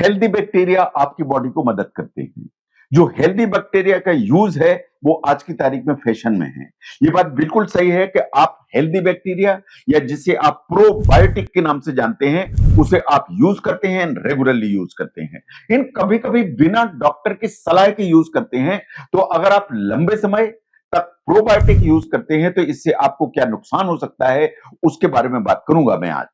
Healthy bacteria आपकी body को मदद करते हैं। जो हेल्दी बैक्टीरिया का यूज है वो आज की तारीख में फैशन में है। ये बात बिल्कुल सही है कि आप हेल्दी बैक्टीरिया या जिसे आप प्रोबायोटिक के नाम से जानते हैं उसे आप यूज करते हैं, रेगुलरली यूज करते हैं। इन कभी कभी बिना डॉक्टर की सलाह के यूज करते हैं। तो अगर आप लंबे समय तक प्रोबायोटिक यूज करते हैं तो इससे आपको क्या नुकसान हो सकता है उसके बारे में बात करूंगा मैं आज।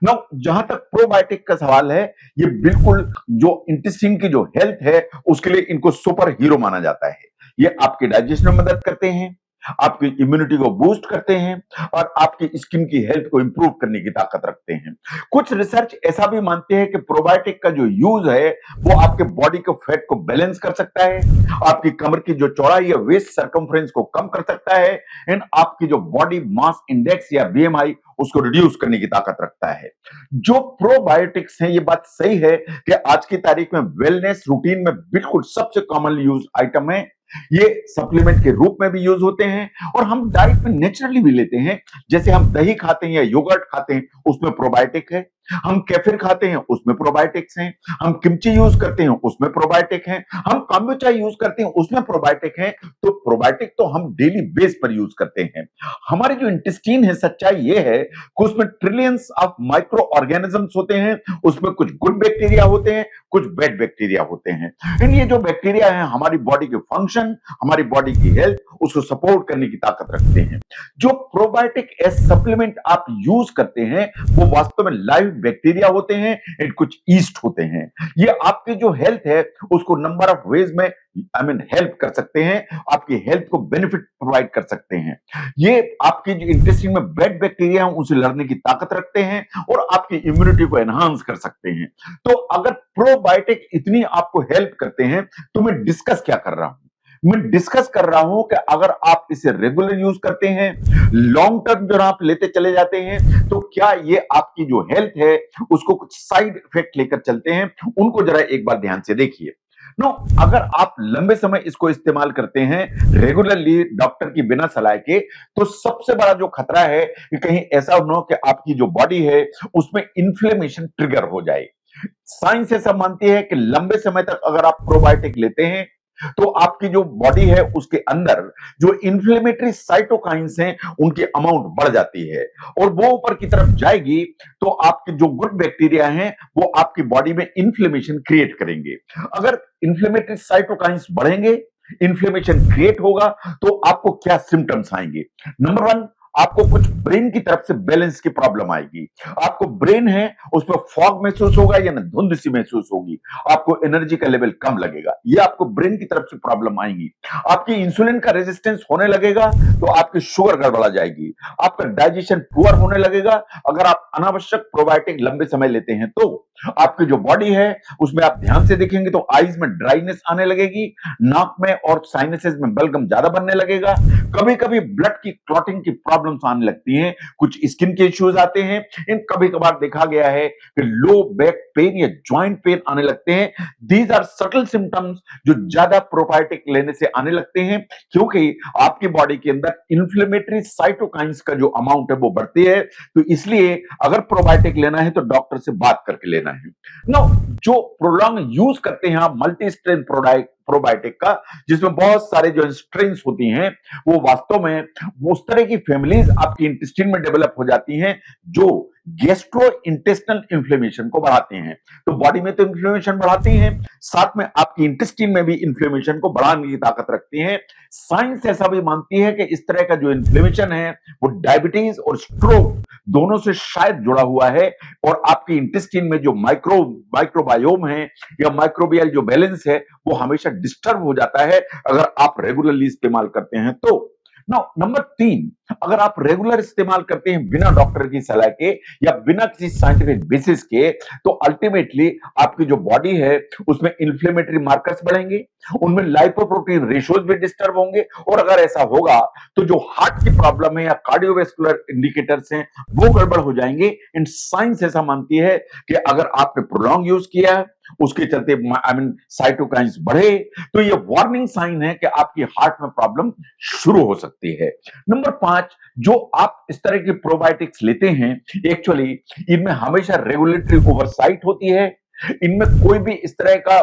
ना जहां तक प्रोबायोटिक का सवाल है, ये बिल्कुल जो इंटेस्टाइन की जो हेल्थ है उसके लिए इनको सुपर हीरो माना जाता है। ये आपके डाइजेशन में मदद करते हैं, आपकी इम्यूनिटी को बूस्ट करते हैं और आपकी स्किन की हेल्थ को इंप्रूव करने की ताकत रखते हैं। कुछ रिसर्च ऐसा भी मानते हैं कि प्रोबायोटिक का जो यूज है वो आपके बॉडी के फैट को बैलेंस कर सकता है, आपकी कमर की जो चौड़ाई या वेस्ट सर्कमफ्रेंस को कम कर सकता है एंड आपकी जो बॉडी मास इंडेक्स या बीएमआई उसको रिड्यूस करने की ताकत रखता है। जो प्रोबायोटिक्स हैं, ये बात सही है कि आज की तारीख में वेलनेस रूटीन में बिल्कुल सबसे कॉमन यूज आइटम है। ये सप्लीमेंट के रूप में भी यूज होते हैं और हम डाइट में नेचुरली भी लेते हैं। जैसे हम दही खाते हैं या योगर्ट खाते हैं उसमें प्रोबायोटिक है, हम केफिर खाते हैं उसमें प्रोबायोटिक्स हैं, हम किमची यूज करते हैं उसमें प्रोबायोटिक हैं, हम काम्बुचा यूज करते हैं उसमें प्रोबायोटिक हैं। तो प्रोबायोटिक तो हम डेली बेस पर यूज करते हैं। हमारे जो इंटेस्टाइन है, सच्चाई ये है कि उसमें ट्रिलियंस ऑफ माइक्रो ऑर्गेनिजम्स होते हैं। उसमें कुछ गुड बैक्टीरिया होते हैं, कुछ बैड बैक्टीरिया होते हैं। इन ये जो बैक्टीरिया है हमारी बॉडी के फंक्शन, हमारी बॉडी की हेल्थ उसको सपोर्ट करने की ताकत रखते हैं। जो प्रोबायोटिक एज सप्लीमेंट आप यूज करते हैं वो वास्तव में लाइव बैक्टीरिया होते हैं एंड कुछ ईस्ट होते हैं। ये आपकी जो हेल्थ है उसको नंबर ऑफ वेज में हेल्प कर सकते हैं, आपकी हेल्थ को बेनिफिट प्रोवाइड कर सकते हैं। ये आपकी जो इंटेस्टाइन में बैड बैक्टीरिया है उनसे लड़ने की ताकत रखते हैं और आपकी इम्यूनिटी को एनहांस कर सकते हैं। तो अगर प्रोबायोटिक इतनी आपको हेल्प करते हैं तो मैं डिस्कस क्या कर रहा हूं? मैं डिस्कस कर रहा हूं कि अगर आप इसे रेगुलर यूज करते हैं, लॉन्ग टर्म जो आप लेते चले जाते हैं, तो क्या ये आपकी जो हेल्थ है उसको कुछ साइड इफेक्ट लेकर चलते हैं, उनको जरा एक बार ध्यान से देखिए। नो, अगर आप लंबे समय इसको इस्तेमाल करते हैं रेगुलरली डॉक्टर की बिना सलाह के, तो सबसे बड़ा जो खतरा है कि कहीं ऐसा न हो कि आपकी जो बॉडी है उसमें इन्फ्लेमेशन ट्रिगर हो जाए। साइंस ऐसा मानती है कि लंबे समय तक अगर आप प्रोबायोटिक लेते हैं तो आपकी जो बॉडी है उसके अंदर जो इन्फ्लेमेटरी साइटोकाइंस हैं उनकी अमाउंट बढ़ जाती है और वो ऊपर की तरफ जाएगी तो आपके जो गुड बैक्टीरिया हैं वो आपकी बॉडी में इन्फ्लेमेशन क्रिएट करेंगे। अगर इन्फ्लेमेटरी साइटोकाइंस बढ़ेंगे, इन्फ्लेमेशन क्रिएट होगा, तो आपको क्या सिम्टम्स आएंगे? नंबर वन, आपको कुछ ब्रेन की तरफ से बैलेंस की प्रॉब्लम आएगी। आपको ब्रेन है उसमें फॉग महसूस होगा या धुंध सी महसूस होगी, आपको एनर्जी का लेवल कम लगेगा, ये आपको ब्रेन की तरफ से प्रॉब्लम आएगी। आपकी इंसुलिन का रेजिस्टेंस होने लगेगा तो आपकी शुगर गड़बड़ा जाएगी, आपका डाइजेशन पुअर होने लगेगा। अगर आप अनावश्यक प्रोबायोटिक लंबे समय लेते हैं तो आपकी जो बॉडी है उसमें आप ध्यान से देखेंगे तो आईज में ड्राइनेस आने लगेगी, नाक में और साइनसेस में बलगम ज्यादा बनने लगेगा, कभी कभी ब्लड की क्लॉटिंग की प्रॉब्लम्स आने लगती हैं, कुछ स्किन के इश्यूज आते हैं। इन कभी कभार देखा गया है कि लो बैक पेन या जॉइंट पेन आने लगते हैं। दीज आर सटल सिम्टम्स जो ज्यादा प्रोबायोटिक लेने से आने लगते हैं, क्योंकि आपकी बॉडी के अंदर इन्फ्लेमेटरी साइटोकाइंस का जो अमाउंट है वो बढ़ती है। तो इसलिए अगर प्रोबायोटिक लेना है तो डॉक्टर से बात करके लेना है। नो, जो प्रोलॉन्ग यूज करते हैं आप मल्टी स्ट्रेन प्रोबायोटिक का, जिसमें बहुत सारे जो स्ट्रेन्स होती हैं, वो वास्तव में उस तरह की फैमिलीज आपकी इंटेस्टाइन में डेवलप हो जाती हैं जो गैस्ट्रो इंटेस्टिनल इन्फ्लेमेशन को बढ़ाते हैं। तो बॉडी में तो इन्फ्लेमेशन बढ़ाती हैं, साथ में आपकी इंटेस्टाइन में भी इन्फ्लेमेशन को बढ़ाने की ताकत रखती हैं। साइंस ऐसा भी मानती है कि इस तरह का जो इन्फ्लेमेशन है वो डायबिटीज और स्ट्रोक दोनों से शायद जुड़ा हुआ है और आपकी इंटेस्टाइन में जो माइक्रोबायोम है या माइक्रोबियल जो बैलेंस है वो हमेशा डिस्टर्ब हो जाता है अगर आप रेगुलरली इस्तेमाल करते हैं तो। नंबर 3, अगर आप रेगुलर इस्तेमाल करते हैं बिना डॉक्टर की सलाह के या बिना किसी साइंटिफिक बेसिस के, तो अल्टीमेटली आपकी जो बॉडी है उसमें इन्फ्लेमेटरी मार्कर्स बढ़ेंगे, उनमें लाइपोप्रोटीन रेशियोज भी डिस्टर्ब होंगे और अगर ऐसा होगा तो जो हार्ट की प्रॉब्लम है या कार्डियोवैस्कुलर इंडिकेटर्स हैं वो गड़बड़ हो जाएंगे। एंड साइंस ऐसा मानती है कि अगर आपने प्रोलॉन्ग यूज किया है उसके चलते साइटोकाइंस बढ़े तो ये वार्निंग साइन है कि आपकी हार्ट में प्रॉब्लम शुरू हो सकती है। नंबर 5, जो आप इस तरह के प्रोबायोटिक्स लेते हैं एक्चुअली इनमें हमेशा रेगुलेटरी ओवरसाइट होती है, इनमें कोई भी इस तरह का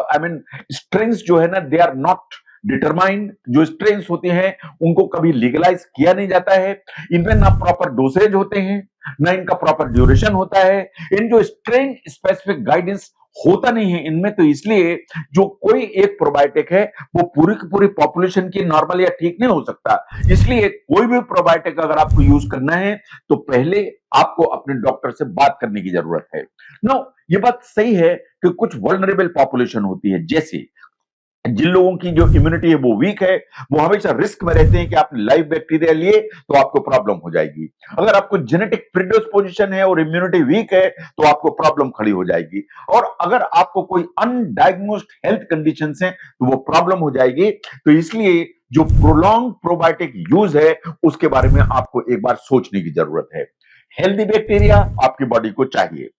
स्ट्रेंस जो है ना, दे आर नॉट डिटरमाइंड। जो स्ट्रेंस होते हैं उनको कभी लीगलाइज किया नहीं जाता है। इनमें ना प्रॉपर डोसेज होते हैं, ना इनका प्रॉपर ड्यूरेशन होता है। इन जो स्ट्रेन स्पेसिफिक गाइडेंस होता नहीं है इनमें, तो इसलिए जो कोई एक प्रोबायोटिक है वो पूरी की पूरी पॉपुलेशन की नॉर्मल या ठीक नहीं हो सकता। इसलिए कोई भी प्रोबायोटिक अगर आपको यूज करना है तो पहले आपको अपने डॉक्टर से बात करने की जरूरत है। नो, ये बात सही है कि कुछ वल्नरेबल पॉपुलेशन होती है, जैसे जिन लोगों की जो इम्यूनिटी है वो वीक है, वो हमेशा रिस्क में रहते हैं कि आपने लाइव बैक्टीरिया लिए तो आपको प्रॉब्लम हो जाएगी। अगर आपको जेनेटिक प्रीडिस्पोजिशन है और इम्यूनिटी वीक है तो आपको प्रॉब्लम खड़ी हो जाएगी। और अगर आपको कोई अनडायग्नोस्ड हेल्थ कंडीशंस हैं तो वो प्रॉब्लम हो जाएगी। तो इसलिए जो प्रोलॉन्ग प्रोबायोटिक यूज है उसके बारे में आपको एक बार सोचने की जरूरत है। हेल्दी बैक्टीरिया आपकी बॉडी को चाहिए।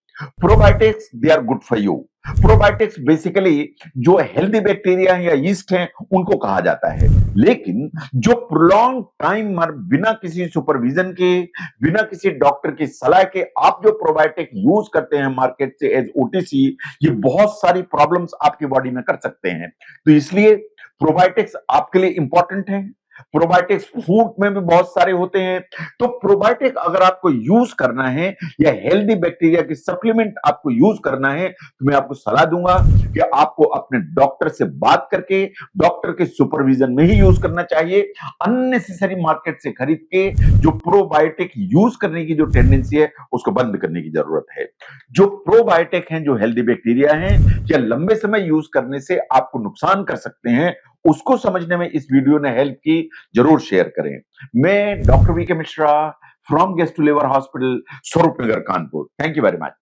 Probiotics they are good for you. Probiotics basically जो हेल्दी बैक्टीरिया या यीस्ट हैं उनको कहा जाता है, लेकिन जो प्रोलॉन्ग टाइम बिना किसी सुपरविजन के, बिना किसी डॉक्टर की सलाह के आप जो प्रोबायोटिक यूज करते हैं मार्केट से एज ओटीसी, ये बहुत सारी प्रॉब्लम्स आपकी बॉडी में कर सकते हैं। तो इसलिए प्रोबायोटिक्स आपके लिए इंपॉर्टेंट है। प्रोबायोटिक्स फूड में भी बहुत सारे होते हैं। तो प्रोबायोटिक अगर आपको यूज करना है या हेल्दी बैक्टीरिया की सप्लीमेंट आपको यूज करना है तो मैं आपको सलाह दूंगा कि आपको अपने डॉक्टर से बात करके डॉक्टर के सुपरविजन में ही यूज करना चाहिए। अननेसेसरी मार्केट से खरीद के जो प्रोबायोटिक यूज करने की जो टेंडेंसी है उसको बंद करने की जरूरत है। जो प्रोबायोटिक हैं, जो हेल्दी बैक्टीरिया हैं, या लंबे समय यूज करने से आपको नुकसान कर सकते हैं, उसको समझने में इस वीडियो ने हेल्प की। जरूर शेयर करें। मैं doctor V K Mishra from gastro liver hospital, Swaroop Nagar, Kanpur. Thank you very much.